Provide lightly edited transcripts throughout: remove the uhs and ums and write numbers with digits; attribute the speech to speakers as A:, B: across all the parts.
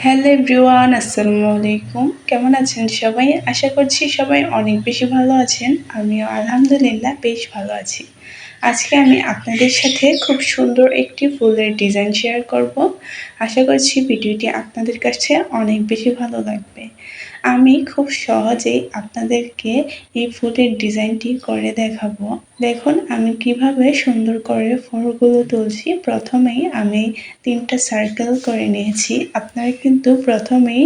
A: Hello everyone, আসসালামু আলাইকুম। কেমন আছেন সবাই? আশা করছি সবাই অনেক বেশি ভালো আছেন। আমিও আলহামদুলিল্লাহ বেশ ভালো আছি। আজকে আমি আপনাদের সাথে খুব সুন্দর একটি ফুলের ডিজাইন শেয়ার করব। আশা করছি ভিডিওটি আপনাদের কাছে অনেক বেশি ভালো লাগবে। আমি খুব সহজেই আপনাদেরকে এই ফুলের ডিজাইনটি করে দেখাবো। দেখুন আমি কিভাবে সুন্দর করে ফুলগুলো তুলছি। প্রথমেই আমি 3টা সার্কেল করে নিয়েছি। আপনারা কিন্তু প্রথমেই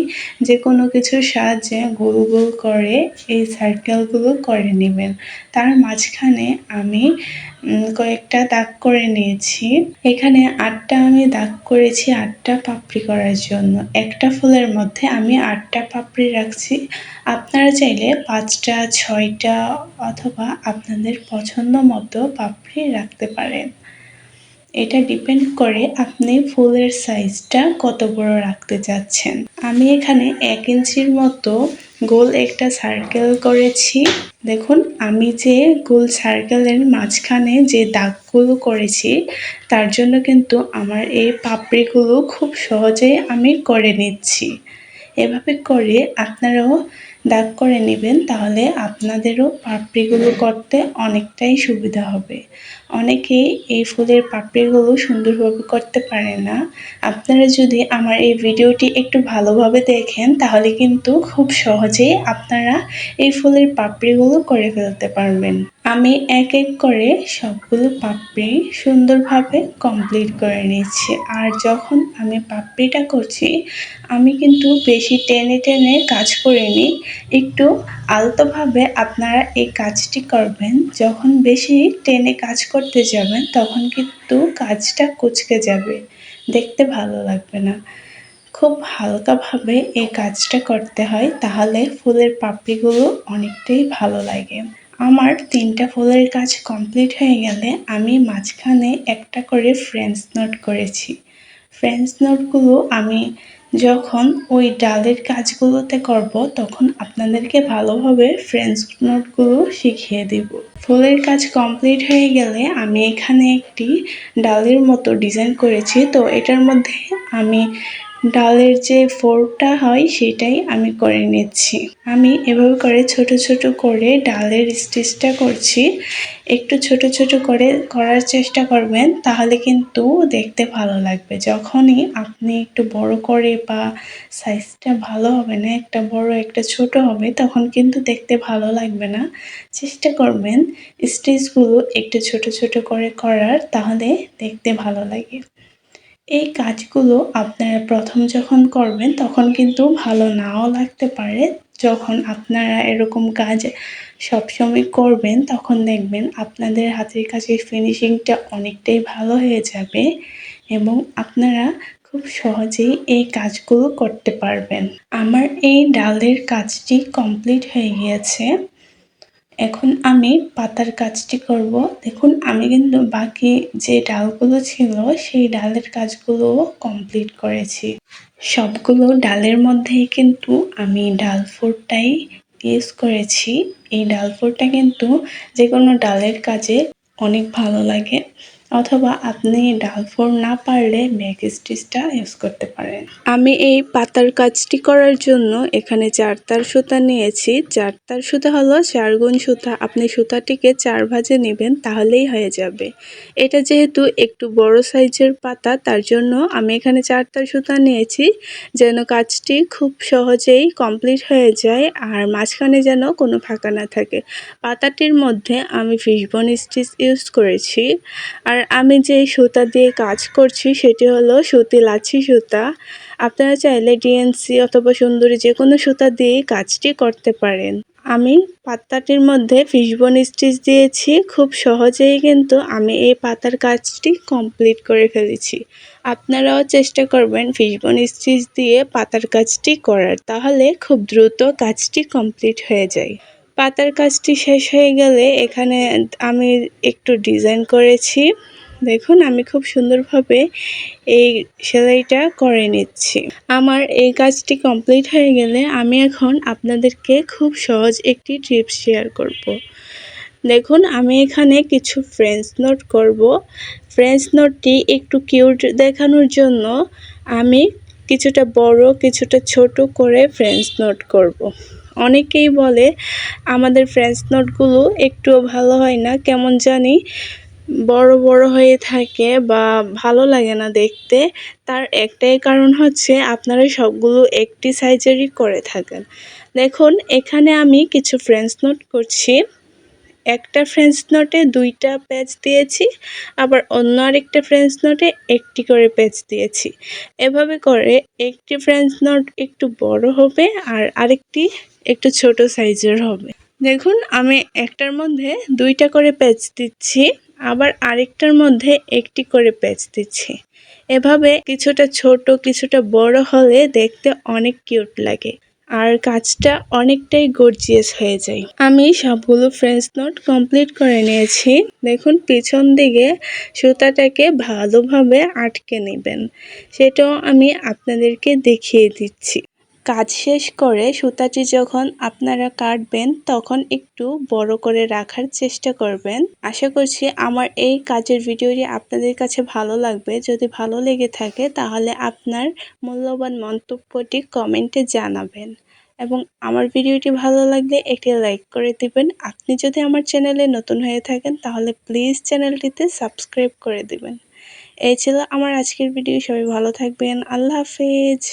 A: যে কোনো কিছুর সাহায্যে গোল গোল করে এই সার্কেলগুলো করে নেবেন। তার মাঝখানে আমি কয়েকটা দাগ করে নিয়েছি। এখানে 8টা আমি দাগ করেছি 8টা পাপড়ি করার জন্য। একটা ফুলের মধ্যে আমি 8টা পাপড়ি রাখছি। আপনারা চাইলে 5টা 6টা অথবা আপনাদের পছন্দ মতো পাপড়ি রাখতে পারেন। এটা ডিপেন্ড করে আপনি ফুলের সাইজটা কত বড় রাখতে চাচ্ছেন। আমি এখানে 1 ইঞ্চির মতো গোল একটা সার্কেল করেছি। দেখুন আমি যে গোল সার্কেলের মাঝখানে যে দাগগুলো করেছি তার জন্য কিন্তু আমার এই পাপড়িগুলো খুব সহজেই আমি করে নিচ্ছি। এভাবে করে আপনারাও দাগ করে নেবেন, তাহলে আপনাদেরও পাপড়িগুলো করতে অনেকটাই সুবিধা হবে। অনেকেই এই ফুলের পাপড়িগুলো সুন্দরভাবে করতে পারে না। আপনারা যদি আমার এই ভিডিওটি একটু ভালোভাবে দেখেন তাহলে কিন্তু খুব সহজেই আপনারা এই ফুলের পাপড়িগুলো করে ফেলতে পারবেন। আমি এক এক করে সবগুলো পাপড়ি সুন্দরভাবে কমপ্লিট করে নিচ্ছি। আর যখন আমি পাপড়িটা করছি আমি কিন্তু বেশি টেনে টেনে কাজ করিনি, একটু আলতোভাবে আপনারা এই কাজটি করবেন। যখন বেশি টেনে কাজ করতে যাবেন তখন কিন্তু কাজটা কুঁচকে যাবে, দেখতে ভালো লাগবে না। খুব হালকাভাবে এই কাজটা করতে হয়, তাহলে ফুলের পাপড়িগুলো অনেকটাই ভালো লাগে। আমার 3টা ফুলের কাজ কমপ্লিট হয়ে গেলে আমি মাঝখানে একটা করে ফ্রেঞ্চ নট করেছি। ফ্রেঞ্চ নটগুলো আমি যখন ওই ডালের কাজগুলোতে করব তখন আপনাদেরকে ভালোভাবে ফ্রেঞ্চ নটগুলো শিখিয়ে দেব। ফুলের কাজ কমপ্লিট হয়ে গেলে আমি এখানে একটি ডালের মতো ডিজাইন করেছি। তো এটার মধ্যে আমি ডালের যে ফোরটা হয় সেটাই আমি করে নিচ্ছি। আমি এভাবে করে ছোট ছোট করে ডালের স্টিচটা করছি। একটু ছোট ছোট করে করার চেষ্টা করবেন, তাহলে কিন্তু দেখতে ভালো লাগবে। যখনই আপনি একটু বড় করে বা সাইজটা ভালো হবে না, একটা বড় একটা ছোট হবে, তখন কিন্তু দেখতে ভালো লাগবে না। চেষ্টা করবেন স্টিচগুলো একটু ছোট ছোট করে করার, তাহলে দেখতে ভালো লাগে। এই কাজগুলো আপনারা প্রথম যখন করবেন তখন কিন্তু ভালো নাও লাগতে পারে। যখন আপনারা এরকম কাজ সবসময় করবেন তখন দেখবেন আপনাদের হাতের কাজের ফিনিশিংটা অনেকটাই ভালো হয়ে যাবে এবং আপনারা খুব সহজেই এই কাজগুলো করতে পারবেন। আমার এই ডালের কাজটি কমপ্লিট হয়ে গিয়েছে। এখন আমি পাতার কাজটি করব। দেখুন আমি কিন্তু বাকি যে ডালগুলো ছিল সেই ডালের কাজগুলোও কমপ্লিট করেছি। সবগুলো ডালের মধ্যেই কিন্তু আমি ডাল ফোরটাই ইউজ করেছি। এই ডাল ফোরটা কিন্তু যে কোনো ডালের কাজে অনেক ভালো লাগে, অথবা আপনি ডাল ফোর না পারলে ব্যাক স্টিচটা ইউজ করতে পারেন। আমি এই পাতার কাজটি করার জন্য এখানে 4 তার সুতা নিয়েছি। 4 তার সুতা হলো 4 গুণ সুতা। আপনি সুতাটিকে 4 ভাঁজে নেবেন, তাহলেই হয়ে যাবে। এটা যেহেতু একটু বড় সাইজের পাতা, তার জন্য আমি এখানে 4 তার সুতা নিয়েছি, যেন কাজটি খুব সহজেই কমপ্লিট হয়ে যায় আর মাঝখানে যেন কোনো ফাঁকা না থাকে। পাতাটির মধ্যে আমি ফিশবোন স্টিচ ইউজ করেছি। আর আমি যে সুতা দিয়ে কাজ করছি সেটি হলো সুতি লাচ্ছি সুতা। আপনারা চাইলে ডিএনসি অথবা সুন্দরী যে কোনো সুতা দিয়ে কাজটি করতে পারেন। আমি পাতাটির মধ্যে ফিশবোন স্টিচ দিয়েছি। খুব সহজেই কিন্তু আমি এই পাতার কাজটি কমপ্লিট করে ফেলেছি। আপনারাও চেষ্টা করবেন ফিশবোন স্টিচ দিয়ে পাতার কাজটি করার, তাহলে খুব দ্রুত কাজটি কমপ্লিট হয়ে যায়। পাতার কাজটি শেষ হয়ে গেলে এখানে আমি একটু ডিজাইন করেছি। দেখুন আমি খুব সুন্দরভাবে এই সেলাইটা করে নিচ্ছি। আমার এই কাজটি কমপ্লিট হয়ে গেলে আমি এখন আপনাদেরকে খুব সহজ একটি টিপস শেয়ার করব। দেখুন আমি এখানে কিছু ফ্রেঞ্চ নোট করব। ফ্রেঞ্চ নোটটি একটু কিউট দেখানোর জন্য আমি কিছুটা বড় কিছুটা ছোট করে ফ্রেঞ্চ নোট করব। অনেকেই বলে আমাদের ফ্রেঞ্চ নোটগুলো একটুও ভালো হয় না, কেমন জানি বড় বড় হয়ে থাকে বা ভালো লাগে না দেখতে। তার একটাই কারণ হচ্ছে আপনারা সবগুলো একটি সাইজেরই করে থাকেন। দেখুন এখানে আমি কিছু ফ্রেঞ্চ নোট করছি। একটা ফ্রেঞ্চ নোটে 2টা পেজ দিয়েছি, আবার অন্য আরেকটা ফ্রেঞ্চ নোটে একটি করে পেজ দিয়েছি। এভাবে করে একটি ফ্রেঞ্চ নোট একটু বড় হবে আর আরেকটি একটু ছোট সাইজের হবে। দেখুন আমি একটার মধ্যে 2টা করে পেজ দিচ্ছি, আবার আরেকটার মধ্যে একটি করে পেজ দিচ্ছি। এভাবে কিছুটা ছোট কিছুটা বড় হলে দেখতে অনেক কিউট লাগে আর কাজটা অনেকটাই গর্জিয়াস হয়ে যায়। আমি সবগুলো ফ্রেঞ্চ নোট কমপ্লিট করে নিয়েছি। দেখুন পিছন দিকে সুতাটাকে ভালোভাবে আটকে নেবেন, সেটাও আমি আপনাদেরকে দেখিয়ে দিচ্ছি। কাজ শেষ করে সুতাটি যখন আপনারা কাটবেন তখন একটু বড় করে রাখার চেষ্টা করবেন। আশা করছি আমার এই কাজের ভিডিওটি আপনাদের কাছে ভালো লাগবে। যদি ভালো লেগে থাকে তাহলে আপনার মূল্যবান মন্তব্যটি কমেন্টে জানাবেন এবং আমার ভিডিওটি ভালো লাগলে একটি লাইক করে দিবেন। আপনি যদি আমার চ্যানেলে নতুন হয়ে থাকেন তাহলে প্লিজ চ্যানেলটিতে সাবস্ক্রাইব করে দিবেন। এই ছিল আমার আজকের ভিডিও। সবাই ভালো থাকবেন। আল্লাহ হাফেজ।